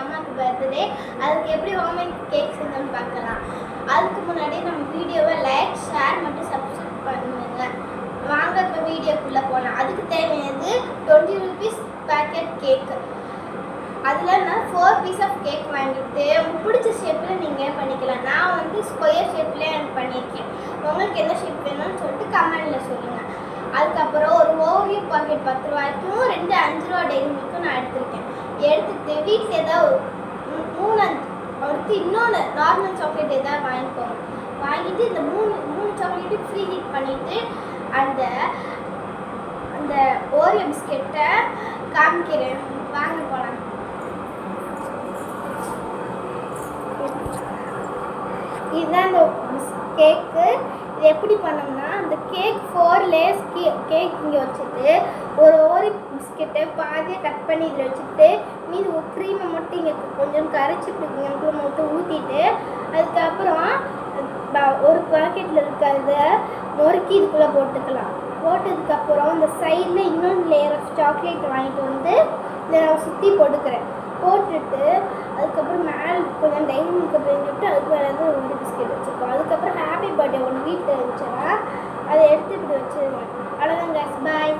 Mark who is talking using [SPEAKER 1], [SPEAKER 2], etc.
[SPEAKER 1] அம்மாவுக்கு பர்த்டே. அதுக்கு எப்படி ஹோம்மேட் கேக் செஞ்சோன்னு பார்க்கலாம். அதுக்கு முன்னாடி நம்ம வீடியோவை லைக், ஷேர் மற்றும் சப்ஸ்கிரைப் பண்ணுங்க. வாங்க இப்போ வீடியோக்குள்ளே போகலாம். அதுக்கு தேவையானது 20 rupees பேக்கெட் கேக். அதில் நான் 4 பீஸ் ஆஃப் கேக் வாங்கிட்டு உங்களுக்கு பிடிச்ச ஷேப்பில் நீங்கள் பண்ணிக்கலாம். நான் வந்து ஸ்கொயர் ஷேப்லேயே எனக்கு பண்ணியிருக்கேன். உங்களுக்கு என்ன ஷேப் வேணும்னு சொல்லிட்டு கமெண்டில் சொல்லுங்கள். அதுக்கப்புறம் ஒரு ஓரியோ பாக்கெட் 10 ரூபாய்க்கும் 2 5 ரூபா டெய்ரி மில்க்கும் நான் எடுத்துருக்கேன். எடுத்துகிட்டு வீட்டில் ஏதாவது 3 அடுத்து இன்னொன்று நார்மல் சாக்லேட் ஏதாவது வாங்கிக்கோங்க. வாங்கிட்டு இந்த மூணு சாக்லேட்டும் ஃப்ரீ ஹீட் பண்ணிவிட்டு அந்த அந்த ஓரியோ பிஸ்கெட்டை காமிக்கிறேன். வாங்க போகலாம். இதுதான் அந்த கேக்கு. இது எப்படி பண்ணோம்னா அந்த கேக் 4 லேயர்ஸ் கேக் இங்கே வச்சுட்டு ஒரு ஓரியோ பிஸ்கெட்டை பாதியாக கட் பண்ணி இதில் வச்சுட்டு மீது ஒரு க்ரீமை மட்டும் இங்கே கொஞ்சம் கரைச்சிட்டு இங்கே மட்டும் ஊற்றிட்டு அதுக்கப்புறம் ஒரு பாக்கெட்டில் இருக்கிறத நொறுக்கி இதுக்குள்ளே போட்டுக்கலாம். போட்டதுக்கப்புறம் இந்த சைடில் இன்னொன்று லேயர் ஆஃப் சாக்லேட் வாங்கிட்டு வந்து இதை நான் சுற்றி போட்டுக்கிறேன். போட்டுட்டு அதுக்கப்புறம் மேலே கொஞ்சம் டைரி மில்க் அப்படின்ட்டு அதுக்கு மேலே வந்து ஒரு பிஸ்கெட் வச்சுருக்கோம். அதுக்கப்புறம் ஹாப்பி பர்த்டே ஒன்று வீட்டில் இருந்துச்சுன்னா அதை எடுத்து இப்படி வச்சுருவேன். அவ்வளோதான். பாய்.